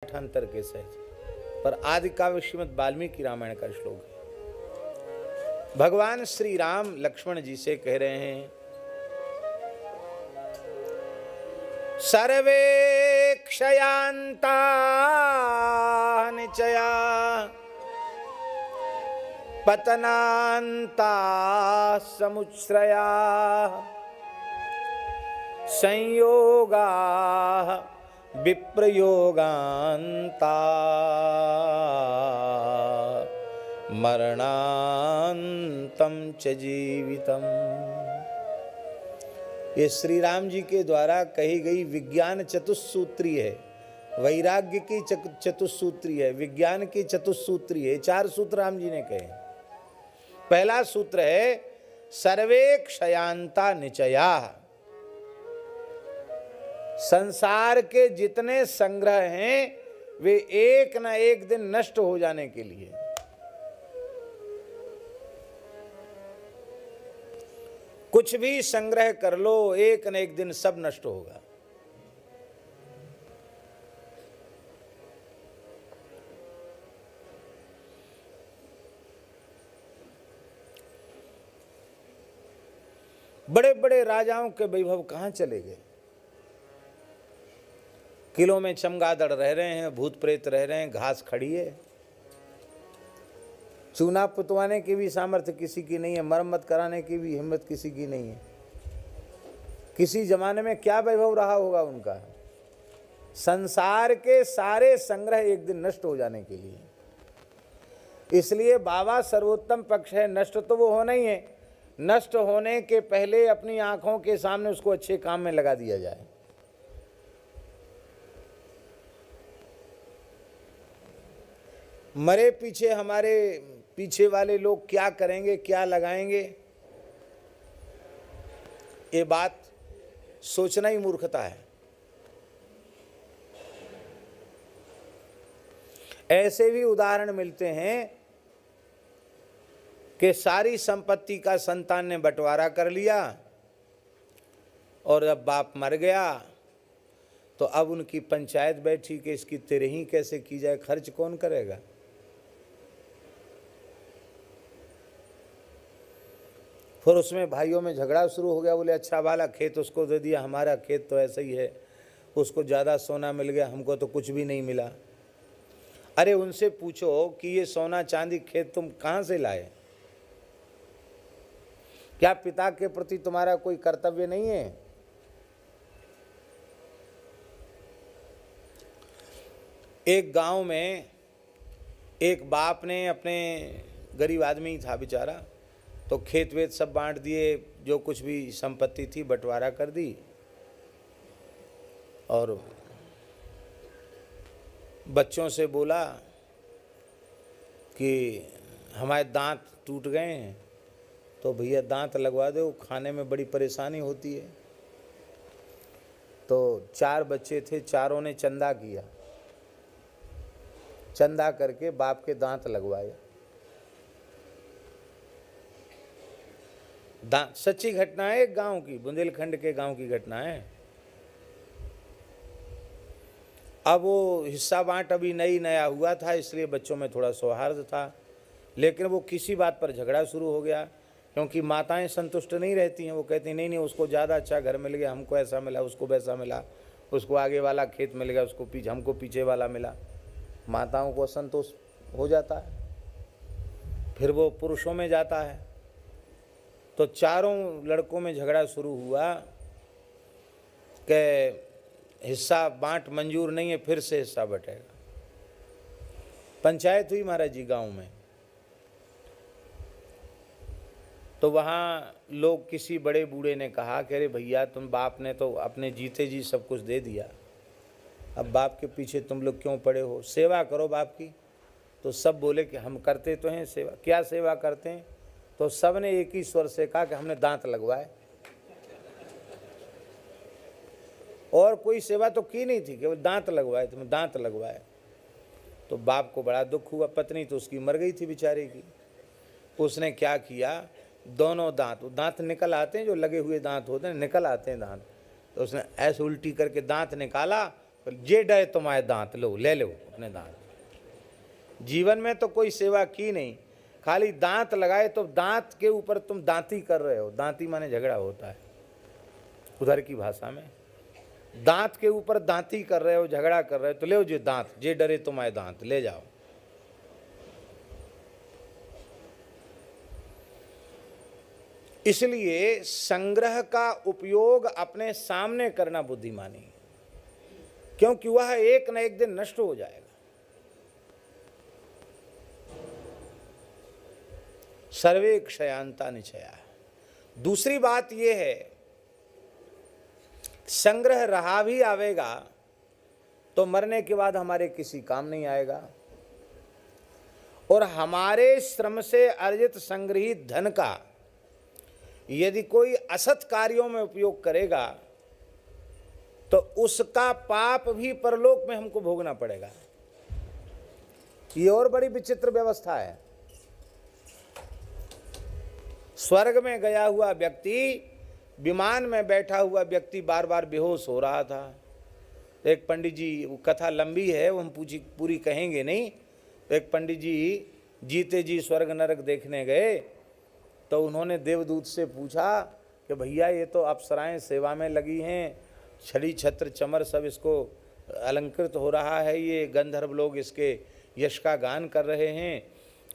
पाठांतर के सहित, पर आदि काव्य श्रीमद् वाल्मीकि रामायण का श्लोक है। भगवान श्री राम लक्ष्मण जी से कह रहे हैं, सर्वे क्षयांता निचया पतनांता समुच्छ्रया संयोगा विप्रयोगांता मरणांतम च जीवितम। ये श्री राम जी के द्वारा कही गई विज्ञान चतुस्सूत्री है, वैराग्य की चतुस्सूत्री है, विज्ञान की चतुस्सूत्री है। 4 सूत्र राम जी ने कहे। पहला सूत्र है सर्वे क्षयांता निचया। संसार के जितने संग्रह हैं वे एक न एक दिन नष्ट हो जाने के लिए। कुछ भी संग्रह कर लो, एक न एक दिन सब नष्ट होगा। बड़े बड़े राजाओं के वैभव कहां चले गए? किलों में चमगादड़ रह रहे हैं, भूत प्रेत रह रहे हैं, घास खड़ी है। चूना पुतवाने की भी सामर्थ्य किसी की नहीं है, मरम्मत कराने की भी हिम्मत किसी की नहीं है। किसी जमाने में क्या वैभव रहा होगा उनका। संसार के सारे संग्रह एक दिन नष्ट हो जाने के लिए। इसलिए बाबा सर्वोत्तम पक्ष है, नष्ट तो वो होना ही है। नष्ट होने के पहले अपनी आंखों के सामने उसको अच्छे काम में लगा दिया जाए। मरे पीछे हमारे पीछे वाले लोग क्या करेंगे, क्या लगाएंगे, ये बात सोचना ही मूर्खता है। ऐसे भी उदाहरण मिलते हैं कि सारी संपत्ति का संतान ने बंटवारा कर लिया और जब बाप मर गया तो अब उनकी पंचायत बैठी कि इसकी तिरही कैसे की जाए, खर्च कौन करेगा। फिर उसमें भाइयों में झगड़ा शुरू हो गया। बोले अच्छा वाला खेत उसको दे दिया, हमारा खेत तो ऐसा ही है, उसको ज़्यादा सोना मिल गया, हमको तो कुछ भी नहीं मिला। अरे उनसे पूछो कि ये सोना चांदी खेत तुम कहाँ से लाए? क्या पिता के प्रति तुम्हारा कोई कर्तव्य नहीं है? एक गांव में एक बाप ने, अपने गरीब आदमी था बेचारा, तो खेत वेत सब बांट दिए, जो कुछ भी संपत्ति थी बंटवारा कर दी। और बच्चों से बोला कि हमारे दांत टूट गए हैं तो भैया दांत लगवा दो, खाने में बड़ी परेशानी होती है। तो 4 बच्चे थे, चारों ने चंदा किया, चंदा करके बाप के दांत लगवाए। सच्ची घटना है, एक गांव की, बुंदेलखंड के गांव की घटना है। अब वो हिस्सा बांट अभी नया हुआ था, इसलिए बच्चों में थोड़ा सौहार्द था, लेकिन वो किसी बात पर झगड़ा शुरू हो गया। क्योंकि माताएं संतुष्ट नहीं रहती हैं, वो कहती नहीं उसको ज़्यादा अच्छा घर मिल गया, हमको ऐसा मिला, उसको वैसा मिला, उसको आगे वाला खेत मिल गया, उसको पीछे, हमको पीछे वाला मिला। माताओं को असंतोष हो जाता है, फिर वो पुरुषों में जाता है। तो चारों लड़कों में झगड़ा शुरू हुआ कि हिस्सा बांट मंजूर नहीं है, फिर से हिस्सा बटेगा। पंचायत हुई महाराज जी गांव में। तो वहाँ लोग, किसी बड़े बूढ़े ने कहा कि अरे भैया तुम, बाप ने तो अपने जीते जी सब कुछ दे दिया, अब बाप के पीछे तुम लोग क्यों पड़े हो, सेवा करो बाप की। तो सब बोले कि हम करते तो हैं सेवा। क्या सेवा करते हैं? तो सब ने एक ही स्वर से कहा कि हमने दांत लगवाए। और कोई सेवा तो की नहीं थी, केवल दांत लगवाए, तुमने दांत लगवाए। तो बाप को बड़ा दुख हुआ। पत्नी तो उसकी मर गई थी बेचारे की। उसने क्या किया, दोनों दांत निकल आते हैं, जो लगे हुए दांत होते हैं निकल आते हैं दांत, तो उसने ऐसे उल्टी करके दांत निकाला, जे डरे तुम्हारे दांत, लो ले लो अपने दांत। जीवन में तो कोई सेवा की नहीं, खाली दांत लगाए तो दांत के ऊपर तुम दांती कर रहे हो। दांती माने झगड़ा होता है उधर की भाषा में। दांत के ऊपर दांती कर रहे हो, झगड़ा कर रहे हो, तो ले जो दांत, जे डरे तुम्हारे दांत, ले जाओ। इसलिए संग्रह का उपयोग अपने सामने करना बुद्धिमानी है, क्योंकि वह एक न एक दिन नष्ट हो जाएगा। सर्वे क्षयांता निचया। दूसरी बात यह है, संग्रह रहा भी आवेगा तो मरने के बाद हमारे किसी काम नहीं आएगा, और हमारे श्रम से अर्जित संग्रहित धन का यदि कोई असत कार्यों में उपयोग करेगा तो उसका पाप भी परलोक में हमको भोगना पड़ेगा। ये और बड़ी विचित्र व्यवस्था है। स्वर्ग में गया हुआ व्यक्ति, विमान में बैठा हुआ व्यक्ति बार बार बेहोश हो रहा था। एक पंडित जी, वो कथा लंबी है, वो हम पूरी कहेंगे नहीं। एक पंडित जी जीते जी स्वर्ग नरक देखने गए, तो उन्होंने देवदूत से पूछा कि भैया ये तो अप्सराएं सेवा में लगी हैं, छड़ी छत्र चमर सब इसको अलंकृत हो रहा है, ये गंधर्व लोग इसके यश का गान कर रहे हैं,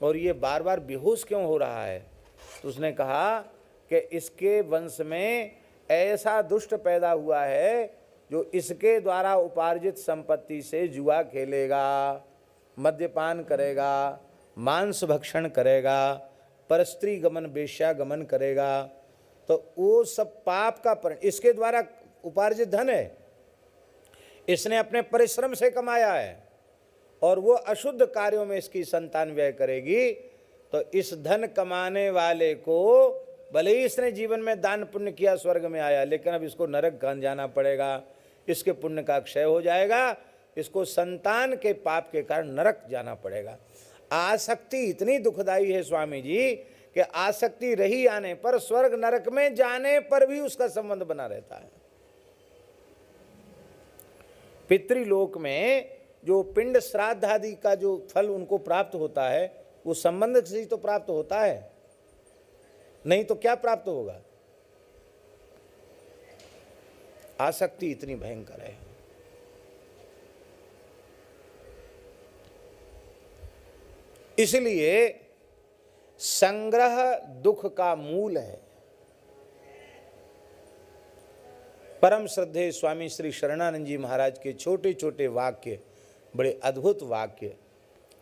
और ये बार बार बेहोश क्यों हो रहा है? तो उसने कहा कि इसके वंश में ऐसा दुष्ट पैदा हुआ है जो इसके द्वारा उपार्जित संपत्ति से जुआ खेलेगा, मद्यपान करेगा, मांस भक्षण करेगा, परस्त्री गमन वेश्या गमन करेगा। तो वो सब पाप का इसके द्वारा उपार्जित धन है, इसने अपने परिश्रम से कमाया है, और वो अशुद्ध कार्यों में इसकी संतान व्यय करेगी। तो इस धन कमाने वाले को भले ही इसने जीवन में दान पुण्य किया, स्वर्ग में आया, लेकिन अब इसको नरक गहन जाना पड़ेगा, इसके पुण्य का क्षय हो जाएगा, इसको संतान के पाप के कारण नरक जाना पड़ेगा। आसक्ति इतनी दुखदाई है स्वामी जी कि आसक्ति रही आने पर, स्वर्ग नरक में जाने पर भी उसका संबंध बना रहता है। पितृलोक में जो पिंड श्राद्ध आदि का जो फल उनको प्राप्त होता है, वो संबंध से ही तो प्राप्त होता है, नहीं तो क्या प्राप्त होगा? आसक्ति इतनी भयंकर है। इसलिए संग्रह दुख का मूल है। परम श्रद्धेय स्वामी श्री शरणानंद जी महाराज के छोटे छोटे वाक्य, बड़े अद्भुत वाक्य,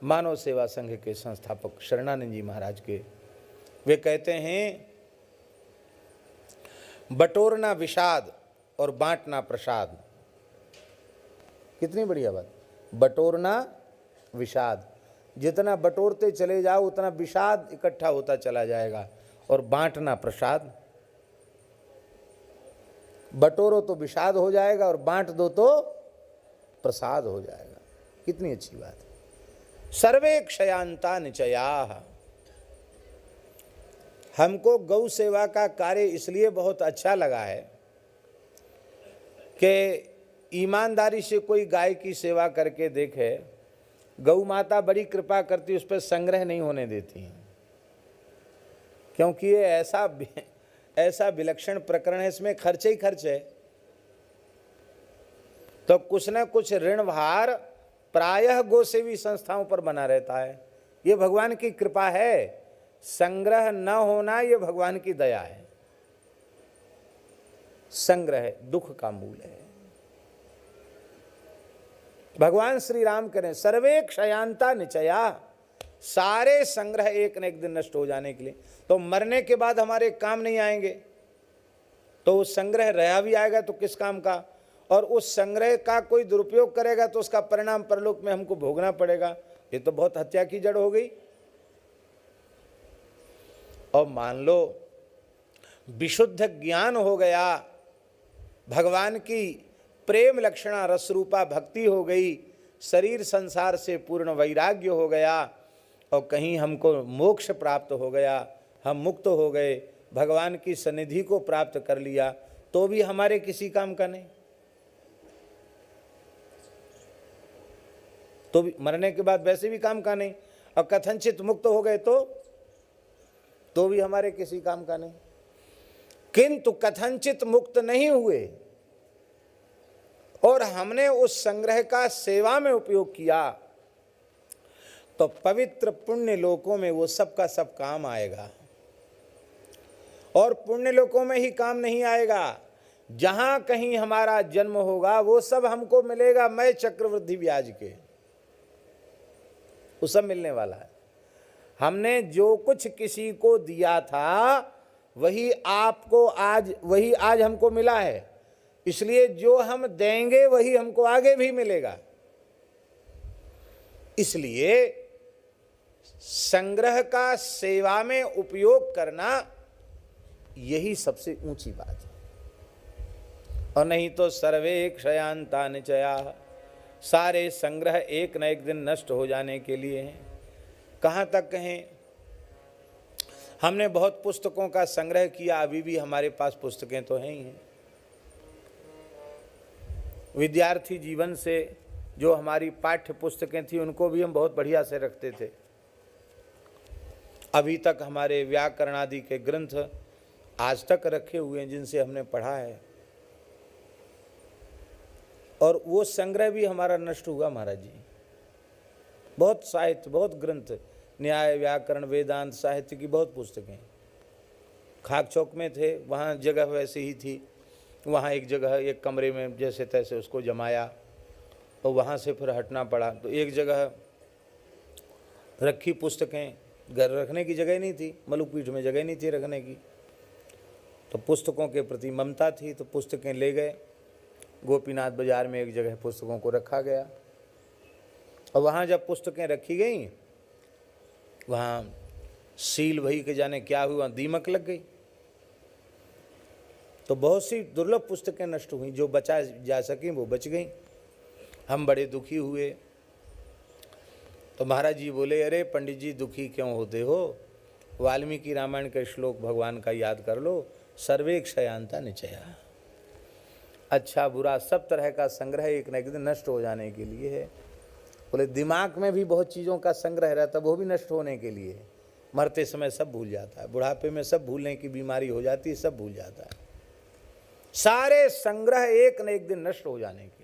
मानव सेवा संघ के संस्थापक शरणानंद जी महाराज के, वे कहते हैं, बटोरना विषाद और बांटना प्रसाद। कितनी बढ़िया बात। बटोरना विषाद, जितना बटोरते चले जाओ उतना विषाद इकट्ठा होता चला जाएगा, और बांटना प्रसाद। बटोरो तो विषाद हो जाएगा और बांट दो तो प्रसाद हो जाएगा। कितनी अच्छी बात है। सर्वे क्षयांता निचयाः। हमको गौ सेवा का कार्य इसलिए बहुत अच्छा लगा है कि ईमानदारी से कोई गाय की सेवा करके देखे, गौ माता बड़ी कृपा करती, उस पर संग्रह नहीं होने देती हैं, क्योंकि ये ऐसा विलक्षण प्रकरण है, इसमें खर्च ही खर्च है। तो कुछ न कुछ ऋण भार प्रायः गोसेवी संस्थाओं पर बना रहता है। ये भगवान की कृपा है, संग्रह न होना ये भगवान की दया है। संग्रह दुख का मूल है। भगवान श्री राम करें, सर्वे क्षयांता निचया, सारे संग्रह एक न एक दिन नष्ट हो जाने के लिए, तो मरने के बाद हमारे काम नहीं आएंगे, तो उस संग्रह रहा भी आएगा तो किस काम का, और उस संग्रह का कोई दुरुपयोग करेगा तो उसका परिणाम परलोक में हमको भोगना पड़ेगा। ये तो बहुत हत्या की जड़ हो गई। और मान लो विशुद्ध ज्ञान हो गया, भगवान की प्रेम लक्षणा रसरूपा भक्ति हो गई, शरीर संसार से पूर्ण वैराग्य हो गया, और कहीं हमको मोक्ष प्राप्त हो गया, हम मुक्त हो गए, भगवान की सन्निधि को प्राप्त कर लिया, तो भी हमारे किसी काम का नहीं। तो भी मरने के बाद वैसे भी काम का नहीं, और कथनचित मुक्त हो गए तो भी हमारे किसी काम का नहीं। किंतु कथनचित मुक्त नहीं हुए और हमने उस संग्रह का सेवा में उपयोग किया, तो पवित्र पुण्य लोकों में वो सब का सब काम आएगा। और पुण्य लोकों में ही काम नहीं आएगा, जहां कहीं हमारा जन्म होगा वो सब हमको मिलेगा, मैं चक्रवृद्धि ब्याज के, वो सब मिलने वाला है। हमने जो कुछ किसी को दिया था वही आपको वही आज हमको मिला है, इसलिए जो हम देंगे वही हमको आगे भी मिलेगा। इसलिए संग्रह का सेवा में उपयोग करना यही सबसे ऊंची बात है। और नहीं तो सर्वे क्षयांता निचया, सारे संग्रह एक न एक दिन नष्ट हो जाने के लिए हैं। कहाँ तक कहें, हमने बहुत पुस्तकों का संग्रह किया, अभी भी हमारे पास पुस्तकें तो हैं ही हैं। विद्यार्थी जीवन से जो हमारी पाठ्य पुस्तकें थी उनको भी हम बहुत बढ़िया से रखते थे। अभी तक हमारे व्याकरण आदि के ग्रंथ आज तक रखे हुए हैं जिनसे हमने पढ़ा है, और वो संग्रह भी हमारा नष्ट हुआ महाराज जी। बहुत साहित्य, बहुत ग्रंथ, न्याय व्याकरण वेदांत साहित्य की बहुत पुस्तकें। खाक चौक में थे, वहाँ जगह वैसी ही थी, वहाँ एक जगह एक कमरे में जैसे तैसे उसको जमाया, और वहाँ से फिर हटना पड़ा। तो एक जगह रखी पुस्तकें, घर रखने की जगह नहीं थी, मलुकपीठ में जगह नहीं थी रखने की, तो पुस्तकों के प्रति ममता थी, तो पुस्तकें ले गए। गोपीनाथ बाजार में एक जगह पुस्तकों को रखा गया, और वहाँ जब पुस्तकें रखी गई, वहाँ सील भई के जाने क्या हुआ, दीमक लग गई, तो बहुत सी दुर्लभ पुस्तकें नष्ट हुई। जो बचा जा सकें वो बच गई। हम बड़े दुखी हुए। तो महाराज जी बोले, अरे पंडित जी दुखी क्यों होते हो, वाल्मीकि रामायण का श्लोक भगवान का याद कर लो, सर्वे क्षयांता निचया। अच्छा बुरा सब तरह का संग्रह एक न एक दिन नष्ट हो जाने के लिए है। बोले दिमाग में भी बहुत चीज़ों का संग्रह रहता, वो भी नष्ट होने के लिए। मरते समय सब भूल जाता है, बुढ़ापे में सब भूलने की बीमारी हो जाती है, सब भूल जाता है। सारे संग्रह एक न एक दिन नष्ट हो जाने के लिए।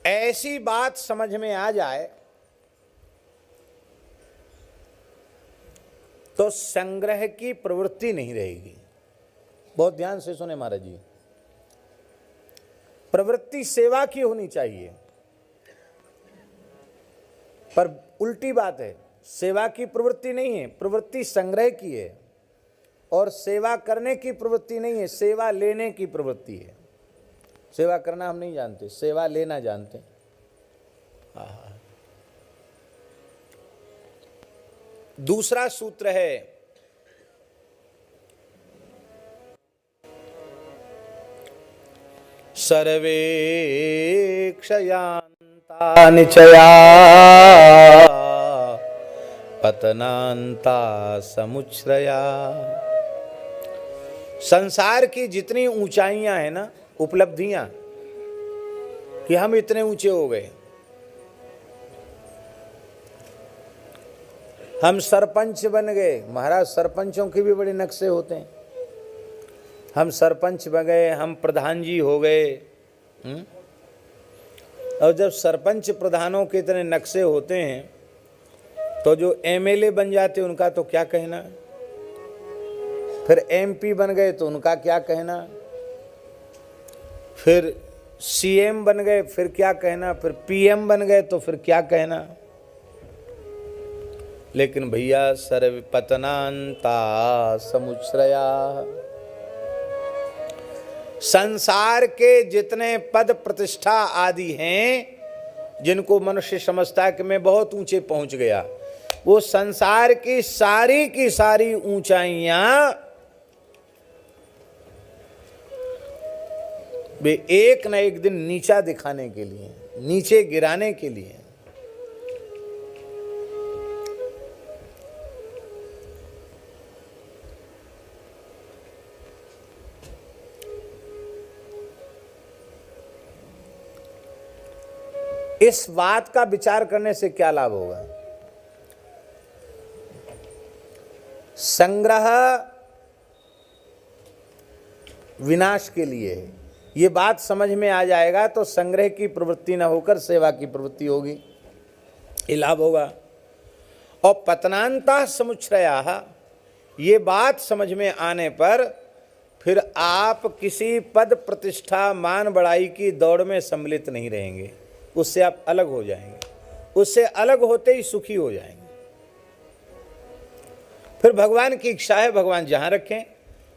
ऐसी बात समझ में आ जाए तो संग्रह की प्रवृत्ति नहीं रहेगी। बहुत ध्यान से सुने महाराज जी, प्रवृत्ति सेवा की होनी चाहिए, पर उल्टी बात है, सेवा की प्रवृत्ति नहीं है, प्रवृत्ति संग्रह की है। और सेवा करने की प्रवृत्ति नहीं है, सेवा लेने की प्रवृत्ति है। सेवा करना हम नहीं जानते, सेवा लेना जानते हैं। दूसरा सूत्र है, सर्वे क्षयांता निचया पतनांता समुच्छ्रया। संसार की जितनी ऊंचाइयां हैं ना, उपलब्धियां, कि हम इतने ऊंचे हो गए, हम सरपंच बन गए। महाराज सरपंचों के भी बड़े नक्शे होते हैं। हम सरपंच बन गए, हम प्रधान जी हो गए। और जब सरपंच प्रधानों के इतने नक्शे होते हैं, तो जो एमएलए बन जाते उनका तो क्या कहना, फिर एमपी बन गए तो उनका क्या कहना, फिर सीएम बन गए फिर क्या कहना, फिर पीएम बन गए तो फिर क्या कहना। लेकिन भैया सर्व पतनांता समुच्छ्रया, संसार के जितने पद प्रतिष्ठा आदि हैं, जिनको मनुष्य समझता है कि मैं बहुत ऊंचे पहुंच गया, वो संसार की सारी ऊंचाइयां वे एक न एक दिन नीचा दिखाने के लिए, नीचे गिराने के लिए। इस बात का विचार करने से क्या लाभ होगा? संग्रह विनाश के लिए है। ये बात समझ में आ जाएगा तो संग्रह की प्रवृत्ति न होकर सेवा की प्रवृत्ति होगी, ये लाभ होगा। और पतनांता समुच्छ्रया, ये बात समझ में आने पर फिर आप किसी पद प्रतिष्ठा मान बड़ाई की दौड़ में सम्मिलित नहीं रहेंगे, उससे आप अलग हो जाएंगे, उससे अलग होते ही सुखी हो जाएंगे। फिर भगवान की इच्छा है, भगवान जहाँ रखें,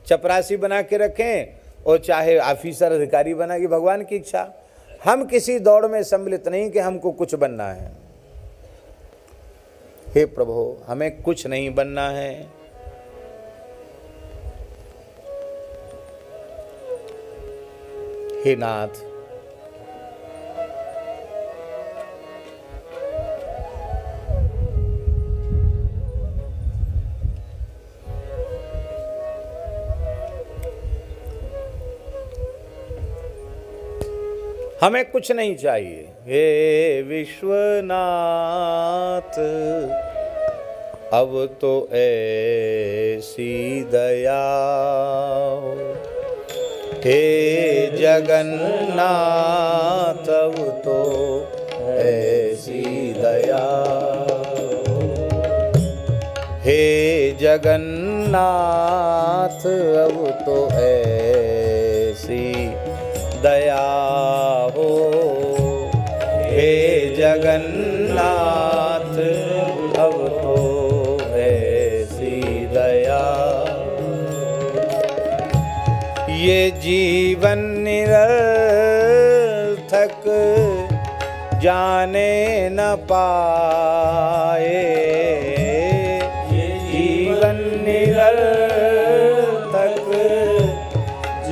चपरासी बना के रखें और चाहे ऑफिसर अधिकारी बना के, भगवान की इच्छा। हम किसी दौड़ में सम्मिलित नहीं कि हमको कुछ बनना है। हे प्रभु, हमें कुछ नहीं बनना है। हे नाथ, हमें कुछ नहीं चाहिए। हे विश्वनाथ, अब तो ऐसी दया हो। हे जगन्नाथ, अब तो ऐसी दया हो। हे जगन्नाथ, अब तो ऐसी दया हो। हे जगन्नाथ, अब तो ऐसी दया। ये जीवन निरर्थक जाने न पाए, ये जीवन निरर्थक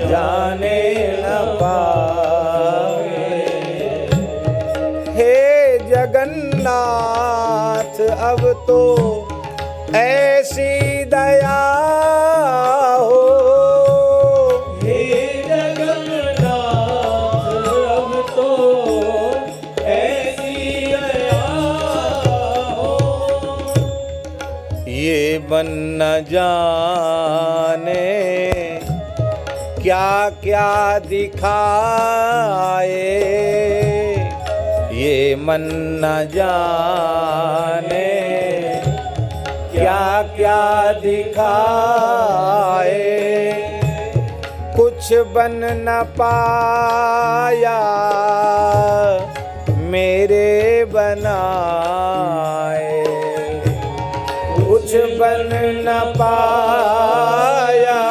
जाने न पाए। हे जगन्नाथ, अब तो ऐसी दया हो। हे जगन्नाथ, अब तो ऐसी दया हो। ये मन न जाने क्या क्या दिखाए, ये मन न जाने क्या क्या दिखाए। कुछ बन न पाया मेरे बनाए, कुछ बन न पाया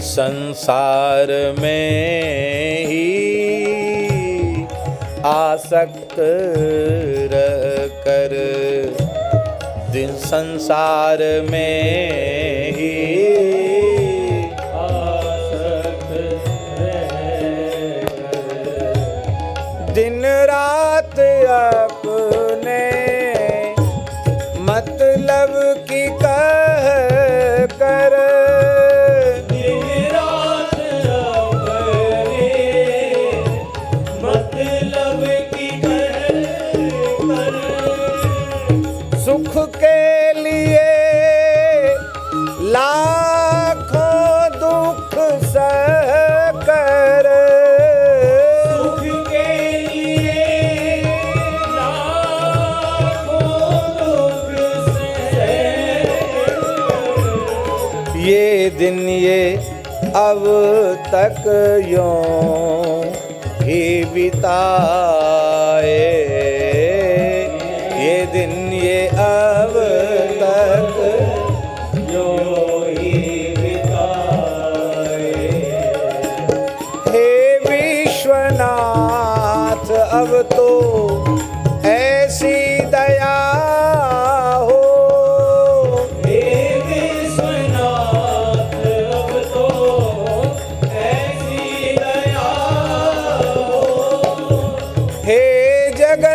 संसार में ही आसक्त रहकर, दिन संसार में ही आसक्त रहकर, दिन रात अपने मतलब की कह कर, सुख के लिए लाखों दुख सह कर, सुख के लिए लाखों दुख सह। ये दिन ये अब तक यूं ही बिताए, ये दिन ये अब तक जो ही बिताए। हे विश्वनाथ, अब तो ऐसी दया हो। हे विश्वनाथ, अब तो ऐसी दया हो। हे जगन्नाथ,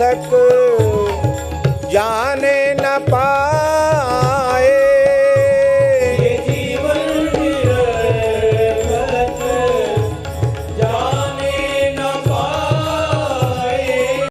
मस्तक जाने न पाए।